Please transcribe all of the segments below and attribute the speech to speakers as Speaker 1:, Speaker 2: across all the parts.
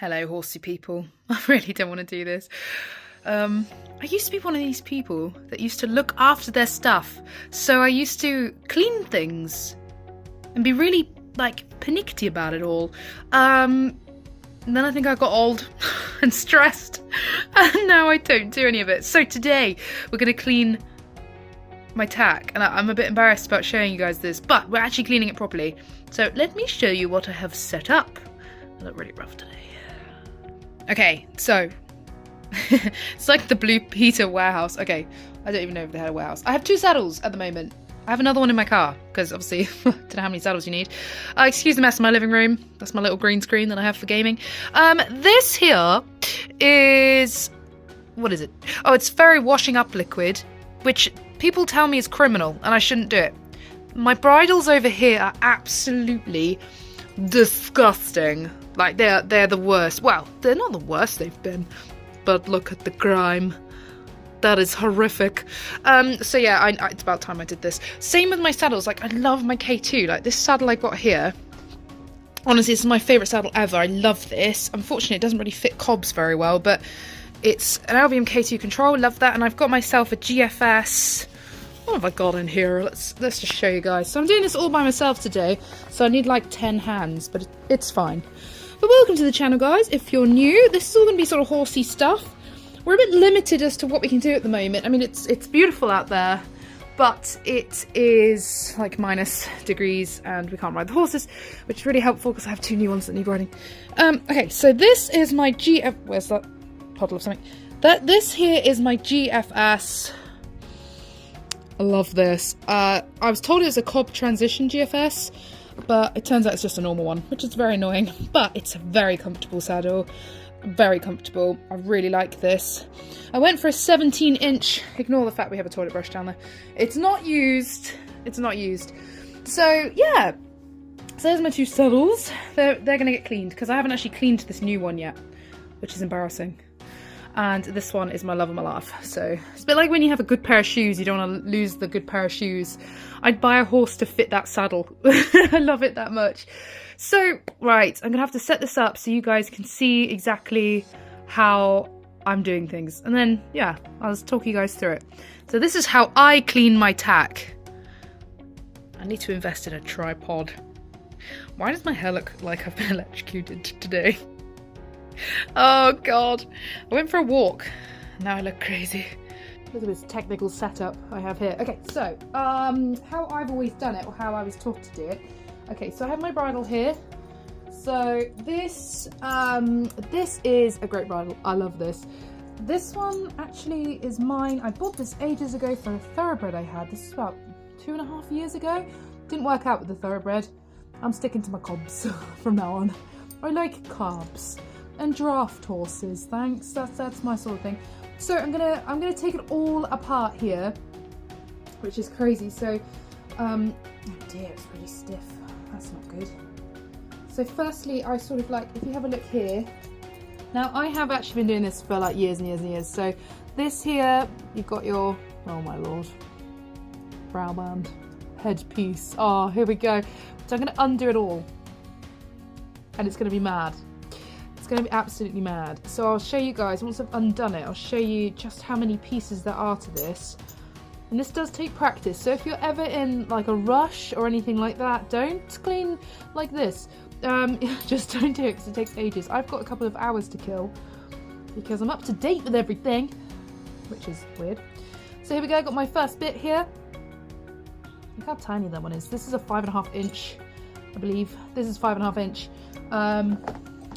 Speaker 1: Hello, horsey people. I really don't want to do this. I used to be one of these people that used to look after their stuff. So I used to clean things and be really, like, panicky about it all. And then I think I got old and stressed. And now I don't do any of it. So today we're going to clean my tack. And I'm a bit embarrassed about showing you guys this, but we're actually cleaning it properly. So let me show you what I have set up. I look really rough today. Okay, so it's like the Blue Peter warehouse. Okay, I don't even know if they had a warehouse. I have 2 saddles at the moment. I have another one in my car because obviously I don't know how many saddles you need. Excuse the mess in my living room. That's my little green screen that I have for gaming. This here is, what is it? Oh, it's fairy washing up liquid, which people tell me is criminal and I shouldn't do it. My bridles over here are absolutely disgusting. Like, they're the worst. Well, they're not the worst they've been, but look at the grime. That is horrific. So yeah, it's about time I did this. Same with my saddles. Like, I love my K2. Like, this saddle I got here, honestly, it's my favourite saddle ever. I love this. Unfortunately, it doesn't really fit cobs very well, but it's an LVM K2 control. Love that. And I've got myself a GFS. What have I got in here? Let's just show you guys. So I'm doing this all by myself today, so I need like 10 hands, but it's fine. But welcome to the channel, guys. If you're new, this is all going to be sort of horsey stuff. We're a bit limited as to what we can do at the moment. I mean, it's beautiful out there, but it is like -degrees and we can't ride the horses, which is really helpful because I have 2 new ones that need riding. Okay, so this is my GF... Where's that puddle of something? This here is my GFS. I love this. I was told it was a cob transition GFS, but it turns out it's just a normal one, which is very annoying, but it's a very comfortable saddle. Very comfortable. I really like this. I went for a 17-inch. Ignore the fact we have a toilet brush down there. It's not used. It's not used. So yeah. So there's my 2 saddles. They're going to get cleaned because I haven't actually cleaned this new one yet, which is embarrassing. And this one is my love of my life. So it's a bit like when you have a good pair of shoes, you don't want to lose the good pair of shoes. I'd buy a horse to fit that saddle. I love it that much. So, right, I'm going to have to set this up so you guys can see exactly how I'm doing things. And then, yeah, I'll just talk you guys through it. So this is how I clean my tack. I need to invest in a tripod. Why does my hair look like I've been electrocuted today? Oh god, I went for a walk. Now I look crazy. Look at this technical setup I have here. Okay, so how I've always done it, or how I was taught to do it. Okay, so I have my bridle here. So this is a great bridle. I love this. This one actually is mine. I bought this ages ago for a thoroughbred I had. This is about 2.5 years ago. Didn't work out with the thoroughbred. I'm sticking to my cobs from now on. I like cobs. And draft horses, thanks. That's my sort of thing. So I'm gonna take it all apart here, which is crazy. So, oh dear, it's pretty stiff. That's not good. So firstly, I sort of like, if you have a look here. Now I have actually been doing this for like years and years and years. So this here, you've got your, oh my lord, brow band, headpiece. Oh, here we go. So I'm gonna undo it all, and it's gonna be mad. It's going to be absolutely mad. So I'll show you guys, once I've undone it, I'll show you just how many pieces there are to this. And this does take practice. So if you're ever in like a rush or anything like that, don't clean like this. Just don't do it because it takes ages. I've got a couple of hours to kill because I'm up to date with everything, which is weird. So here we go, I got my first bit here. Look how tiny that one is. This is a 5.5 inch, I believe. This is 5.5 inch.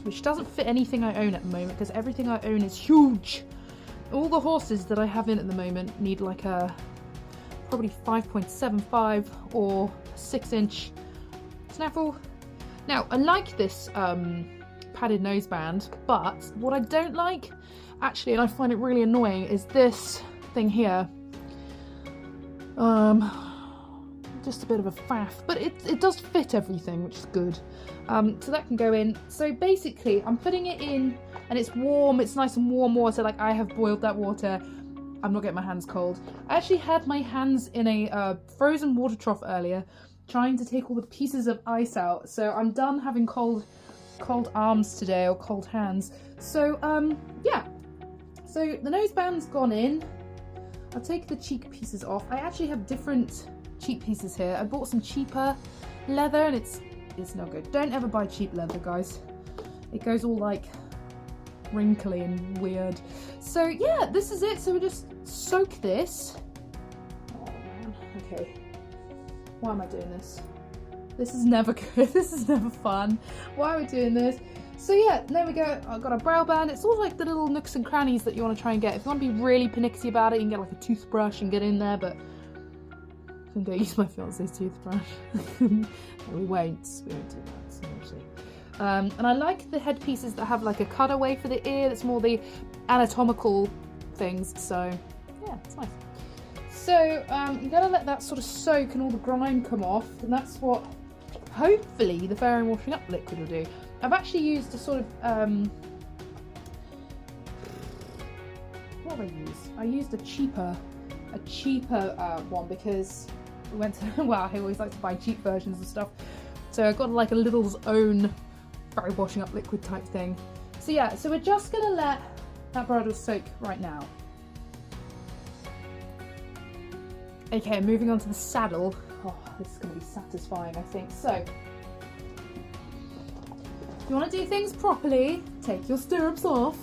Speaker 1: Which doesn't fit anything I own at the moment because everything I own is huge. All the horses that I have in at the moment need like a probably 5.75 or 6-inch snaffle. Now I like this padded noseband, but what I don't like actually, and I find it really annoying, is this thing here. Just a bit of a faff, but it does fit everything, which is good. So that can go in. So basically I'm putting it in and it's warm, it's nice and warm water. Like, I have boiled that water. I'm not getting my hands cold. I actually had my hands in a frozen water trough earlier, trying to take all the pieces of ice out. So I'm done having cold cold arms today, or cold hands. So yeah, so the noseband's gone in. I'll take the cheek pieces off. I actually have different cheek pieces here. I bought some cheaper leather and it's no good. Don't ever buy cheap leather, guys. It goes all like wrinkly and weird. So yeah, this is it. So we just soak this. Oh man, okay. Why am I doing this? This is never good. This is never fun. Why are we doing this? So yeah, there we go. I've got a brow band. It's all like the little nooks and crannies that you want to try and get. If you want to be really pernickety about it, you can get like a toothbrush and get in there, but I'm going to use my fiance's toothbrush. No, we won't do that, seriously. And I like the headpieces that have like a cutaway for the ear. That's more the anatomical things. So yeah, it's nice. So you gotta let that sort of soak and all the grime come off, and that's what hopefully the fairing washing up liquid will do. I've actually used a sort of what have I used? I used a cheaper one because we went to well, I always like to buy cheap versions of stuff. So I got like a Lidl's own fairy washing up liquid type thing. So yeah, so we're just gonna let that bridle soak right now. Okay, moving on to the saddle. Oh, this is going to be satisfying, I think. So, if you want to do things properly, take your stirrups off.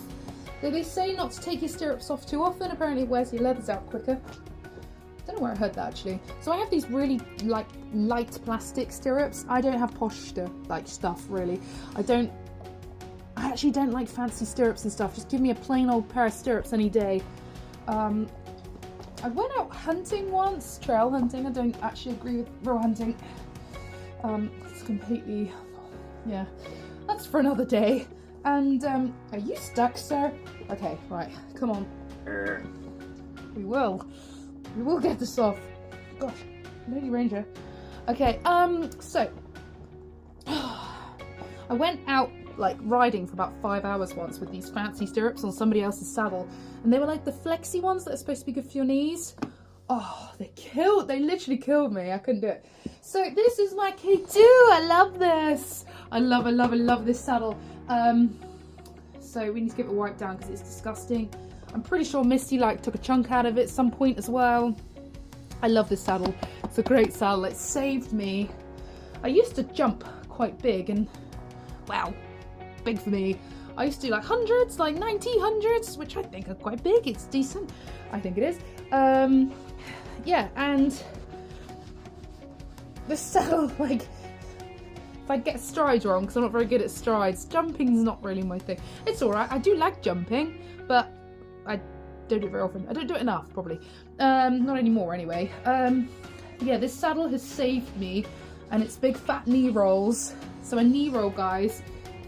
Speaker 1: They say not to take your stirrups off too often. Apparently it wears your leathers out quicker. I don't know where I heard that actually. So I have these really like light plastic stirrups. I don't have posh like stuff really. I actually don't like fancy stirrups and stuff. Just give me a plain old pair of stirrups any day. I went out hunting once, trail hunting. I don't actually agree with real hunting. It's completely, yeah, that's for another day. And are you stuck, sir? Okay, right, come on. We will get this off. Gosh, Lady Ranger. Okay, so I went out like riding for about 5 hours once with these fancy stirrups on somebody else's saddle, and they were like the flexy ones that are supposed to be good for your knees. Oh, they literally killed me. I couldn't do it. So this is my K2. I love this. I love this saddle. So we need to give it a wipe down because it's disgusting. I'm pretty sure Misty like took a chunk out of it at some point as well. I love this saddle. It's a great saddle. It saved me. I used to jump quite big, and wow, big for me. I used to do like hundreds, like 90 hundreds, which I think are quite big. It's decent. I think it is. Yeah, and this saddle, like, if I get strides wrong, because I'm not very good at strides, jumping's not really my thing. It's alright. I do like jumping, but I don't do it very often. I don't do it enough, probably. Not anymore, anyway. Yeah, this saddle has saved me, and it's big fat knee rolls. So a knee roll, guys,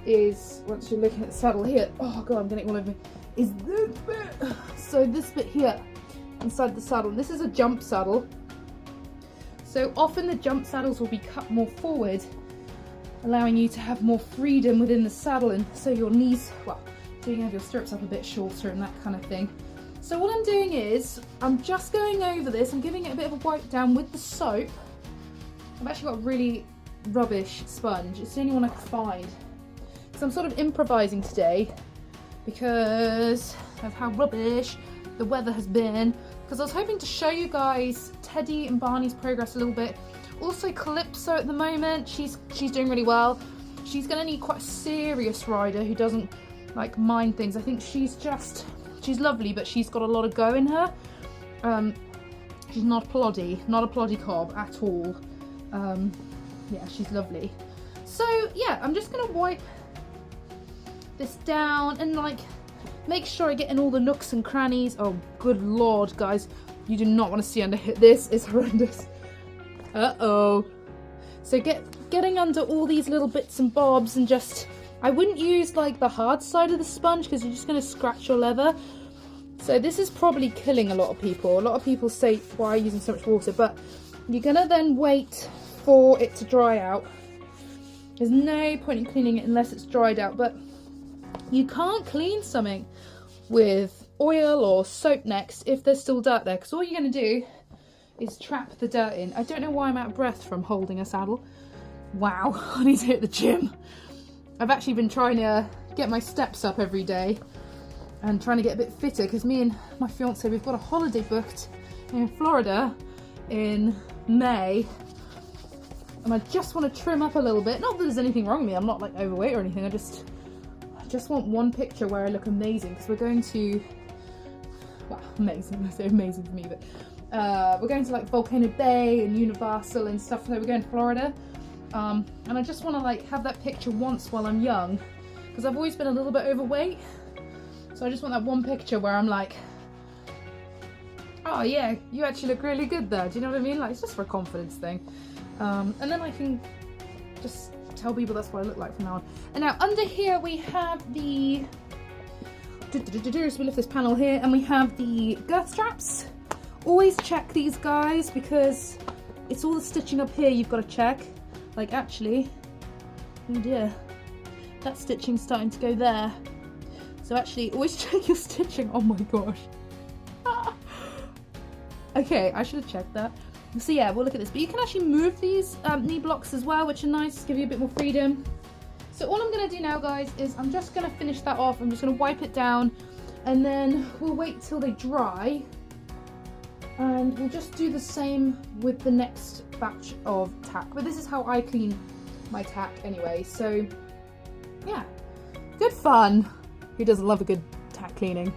Speaker 1: is, once you're looking at the saddle here, oh god, I'm getting it all over me, is this bit. So this bit here, inside the saddle. This is a jump saddle. So often the jump saddles will be cut more forward, allowing you to have more freedom within the saddle, and so your knees, well, so you can have your stirrups up a bit shorter and that kind of thing. So what I'm doing is, I'm just going over this, I'm giving it a bit of a wipe down with the soap. I've actually got a really rubbish sponge. It's the only one I could find. So I'm sort of improvising today because of how rubbish the weather has been. Because I was hoping to show you guys Teddy and Barney's progress a little bit. Also Calypso at the moment, she's doing really well. She's going to need quite a serious rider who doesn't like mind things. I think she's lovely, but she's got a lot of go in her. She's not a ploddy cob at all. Yeah, she's lovely. So yeah, I'm just gonna wipe this down and like make sure I get in all the nooks and crannies. Oh good lord, guys, you do not want to see under here. This is horrendous. Uh-oh. So getting under all these little bits and bobs, and just, I wouldn't use like the hard side of the sponge because you're just going to scratch your leather. So this is probably killing a lot of people. A lot of people say, why are you using so much water? But you're going to then wait for it to dry out. There's no point in cleaning it unless it's dried out. But you can't clean something with oil or soap next if there's still dirt there, because all you're going to do is trap the dirt in. I don't know why I'm out of breath from holding a saddle. Wow, I need to hit the gym. I've actually been trying to get my steps up every day and trying to get a bit fitter because me and my fiance, we've got a holiday booked in Florida in May, and I just want to trim up a little bit. Not that there's anything wrong with me, I'm not like overweight or anything, I just want one picture where I look amazing because we're going to, well, amazing, I say amazing for me, but we're going to like Volcano Bay and Universal and stuff, so we're going to Florida, and I just want to like have that picture once while I'm young because I've always been a little bit overweight, so I just want that one picture where I'm like, oh yeah, you actually look really good there, do you know what I mean? Like, it's just for a confidence thing, and then I can just tell people that's what I look like from now on. And now under here we have the, so we lift this panel here and we have the girth straps. Always check these guys because it's all the stitching up here you've got to check. Like actually, oh dear, that stitching's starting to go there. So actually always check your stitching. Oh my gosh. Okay, I should have checked that. So yeah, we'll look at this. But you can actually move these knee blocks as well, which are nice, give you a bit more freedom. So all I'm going to do now, guys, is I'm just going to finish that off. I'm just going to wipe it down and then we'll wait till they dry. And we'll just do the same with the next batch of tack. But this is how I clean my tack anyway. So yeah, good fun. Who doesn't love a good tack cleaning?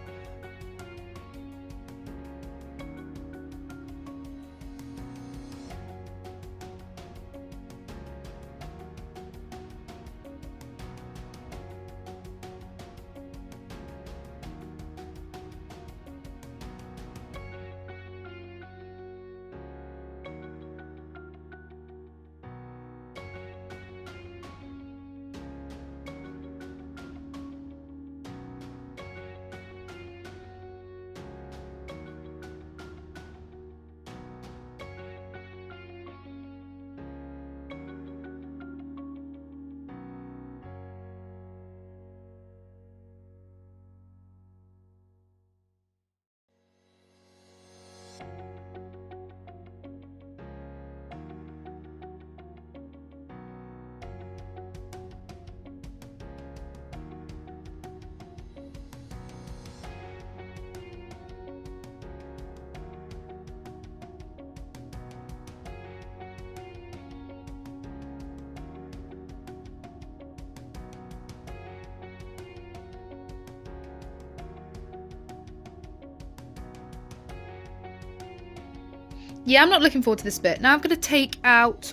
Speaker 1: Yeah, I'm not looking forward to this bit. Now I'm going to take out,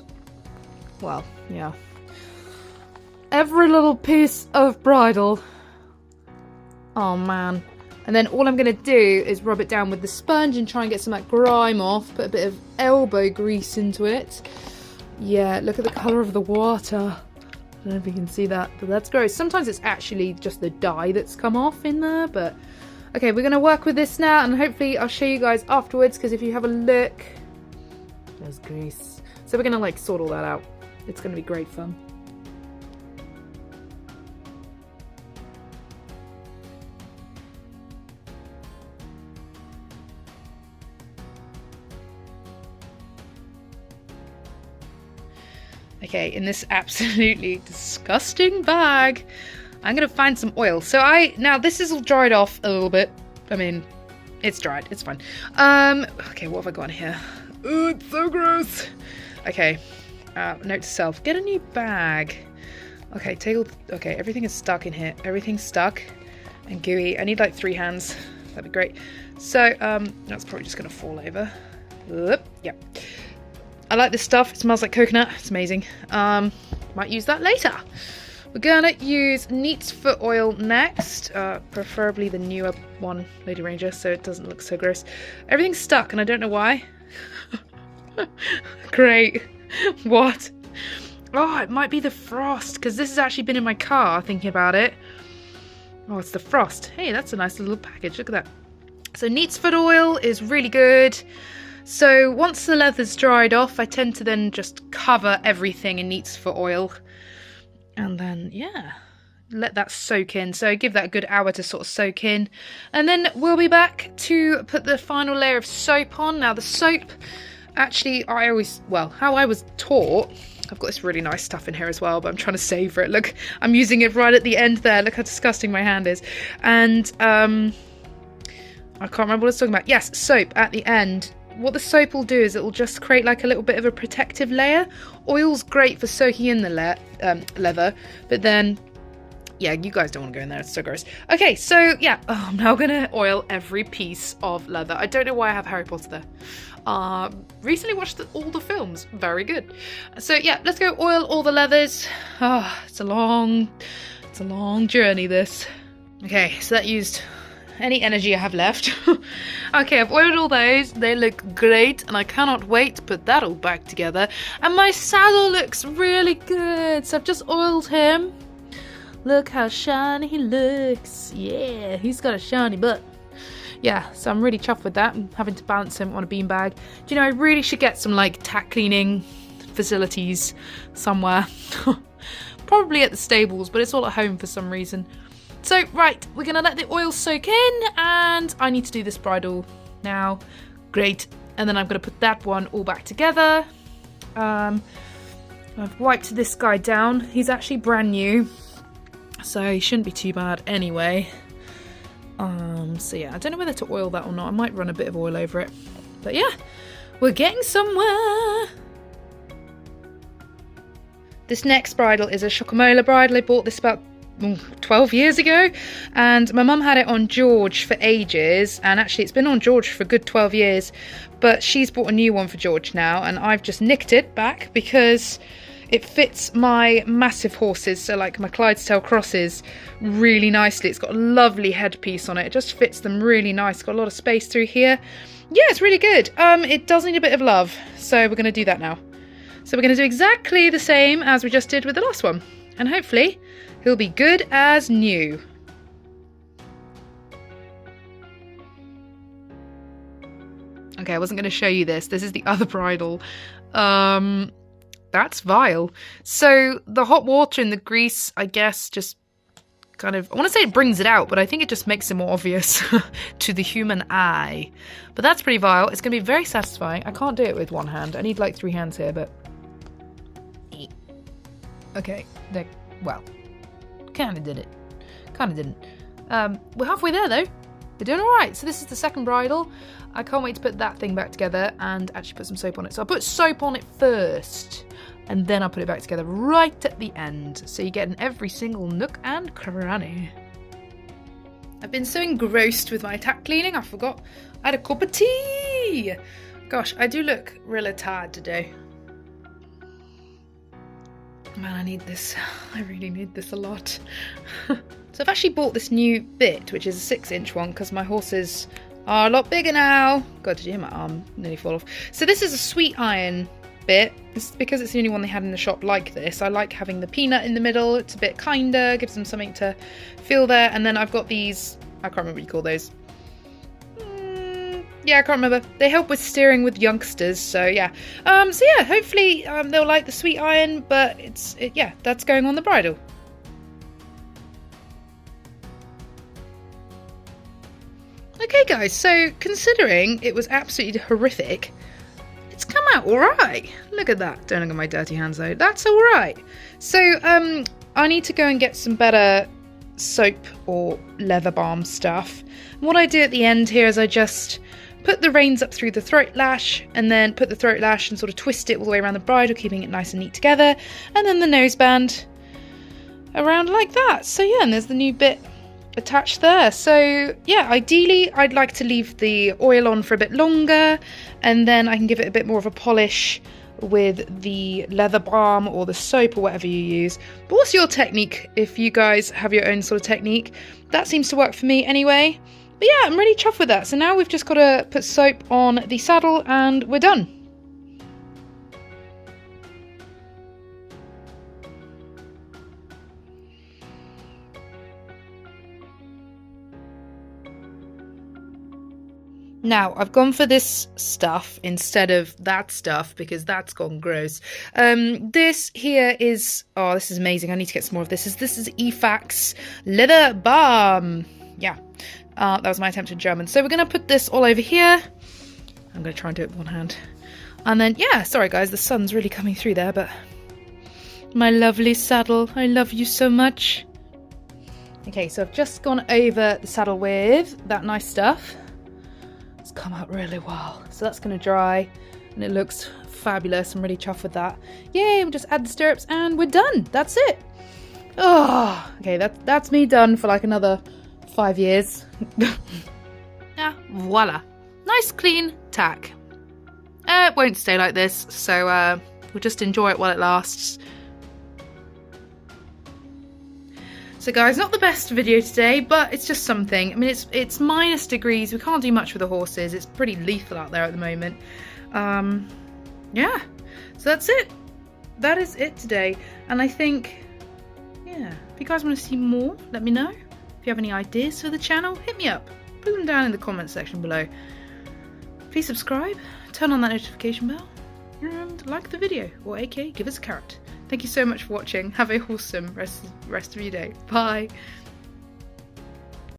Speaker 1: well, yeah, every little piece of bridle. Oh man. And then all I'm going to do is rub it down with the sponge and try and get some of that grime off. Put a bit of elbow grease into it. Yeah, look at the colour of the water. I don't know if you can see that, but that's gross. Sometimes it's actually just the dye that's come off in there, but... Okay, we're going to work with this now, and hopefully I'll show you guys afterwards, because if you have a look... There's grease. So we're going to, like, sort all that out. It's going to be great fun. Okay, in this absolutely disgusting bag, I'm going to find some oil. So now this is all dried off a little bit. I mean, it's dried, it's fine. Okay, what have I got in here? Oh, it's so gross. Okay, note to self, get a new bag. Okay, okay, everything is stuck in here. Everything's stuck and gooey. I need like 3 hands. That'd be great. So, that's probably just going to fall over. Yep. I like this stuff. It smells like coconut. It's amazing. Might use that later. We're gonna use Neat's foot oil next, preferably the newer one, Lady Ranger, so it doesn't look so gross. Everything's stuck and I don't know why. Great. What? Oh, it might be the frost, because this has actually been in my car, thinking about it. Oh, it's the frost. Hey, that's a nice little package. Look at that. So Neat's foot oil is really good. So once the leather's dried off, I tend to then just cover everything in Neat's foot oil. And then, yeah, let that soak in. So give that a good hour to sort of soak in. And then we'll be back to put the final layer of soap on. Now the soap, actually, how I was taught I've got this really nice stuff in here as well, but I'm trying to savour it. Look, I'm using it right at the end there. Look how disgusting my hand is. And I can't remember what I was talking about. Yes, soap at the end. What the soap will do is it will just create like a little bit of a protective layer. Oil's great for soaking in the leather, but then, yeah, you guys don't want to go in there. It's so gross. Okay, so yeah, I'm now going to oil every piece of leather. I don't know why I have Harry Potter there. Recently watched all the films. Very good. So yeah, let's go oil all the leathers. It's a long journey, this. Okay, so that used any energy I have left. Okay, I've oiled all those. They look great, and I cannot wait to put that all back together. And my saddle looks really good. So I've just oiled him. Look how shiny he looks. Yeah, he's got a shiny butt. Yeah, so I'm really chuffed with that. I'm having to balance him on a beanbag. Do you know, I really should get some like tack cleaning facilities somewhere. Probably at the stables, but it's all at home for some reason. So, right, we're going to let the oil soak in, and I need to do this bridle now. Great. And then I'm going to put that one all back together. I've wiped this guy down. He's actually brand new, so he shouldn't be too bad anyway. So yeah, I don't know whether to oil that or not. I might run a bit of oil over it. But yeah, we're getting somewhere. This next bridle is a Chocomola bridle. I bought this about 12 years ago, and my mum had it on George for ages, and actually it's been on George for a good 12 years, but she's bought a new one for George now, and I've just nicked it back because it fits my massive horses, so like my Clydesdale crosses, really nicely. It's got a lovely headpiece on it. It just fits them really nice. It's got a lot of space through here. Yeah, it's really good. It does need a bit of love, so we're going to do that now. So we're going to do exactly the same as we just did with the last one, and hopefully he'll be good as new. Okay, I wasn't going to show you this. This is the other bridle. That's vile. So the hot water and the grease, I guess, just kind of, I want to say it brings it out, but I think it just makes it more obvious to the human eye. But that's pretty vile. It's going to be very satisfying. I can't do it with one hand. I need like 3 hands here, but... Okay, well, kind of did it. Kind of didn't. We're halfway there though. We're doing alright. So this is the second bridle. I can't wait to put that thing back together and actually put some soap on it. So I'll put soap on it first, and then I'll put it back together right at the end. So you get in every single nook and cranny. I've been so engrossed with my tack cleaning, I forgot I had a cup of tea. Gosh, I do look really tired today. Man, I need this. I really need this a lot. So I've actually bought this new bit, which is a 6-inch one, because my horses are a lot bigger now. God, did you hear my arm nearly fall off? So this is a sweet iron bit. It's because it's the only one they had in the shop like this. I like having the peanut in the middle. It's a bit kinder, gives them something to feel there. And then I've got these, I can't remember what you call those. Yeah, I can't remember. They help with steering with youngsters, so yeah. Hopefully they'll like the sweet iron, but yeah, that's going on the bridle. Okay guys, so considering it was absolutely horrific, it's come out alright. Look at that. Don't look at my dirty hands though. That's alright. So I need to go and get some better soap or leather balm stuff. And what I do at the end here is I just put the reins up through the throat lash, and then put the throat lash and sort of twist it all the way around the bridle, keeping it nice and neat together, and then the noseband around like that. So yeah, and there's the new bit attached there. So yeah, ideally I'd like to leave the oil on for a bit longer, and then I can give it a bit more of a polish with the leather balm or the soap or whatever you use. But what's your technique if you guys have your own sort of technique? That seems to work for me anyway. But yeah, I'm really chuffed with that. So now we've just got to put soap on the saddle and we're done. Now, I've gone for this stuff instead of that stuff because that's gone gross. This here is... Oh, this is amazing. I need to get some more of this. This is EFAX Leather Balm. Yeah, that was my attempt in German. So we're going to put this all over here. I'm going to try and do it with one hand. And then, yeah, sorry guys, the sun's really coming through there, but My lovely saddle, I love you so much. Okay, so I've just gone over the saddle with that nice stuff. It's come out really well. So that's going to dry and it looks fabulous. I'm really chuffed with that. Yay, we'll just add the stirrups and we're done. That's it. Oh, okay, that's me done for like another 5 years. Yeah, voila. Nice clean tack. It won't stay like this, so we'll just enjoy it while it lasts. So guys, not the best video today, but it's just something. I mean, it's minus degrees. We can't do much with the horses. It's pretty lethal out there at the moment. Yeah, so that's it. That is it today. And I think, yeah, if you guys want to see more, let me know. If you have any ideas for the channel, hit me up. Put them down in the comment section below. Please subscribe, turn on that notification bell, and like the video, or aka give us a carrot. Thank you so much for watching. Have a wholesome rest of your day. Bye.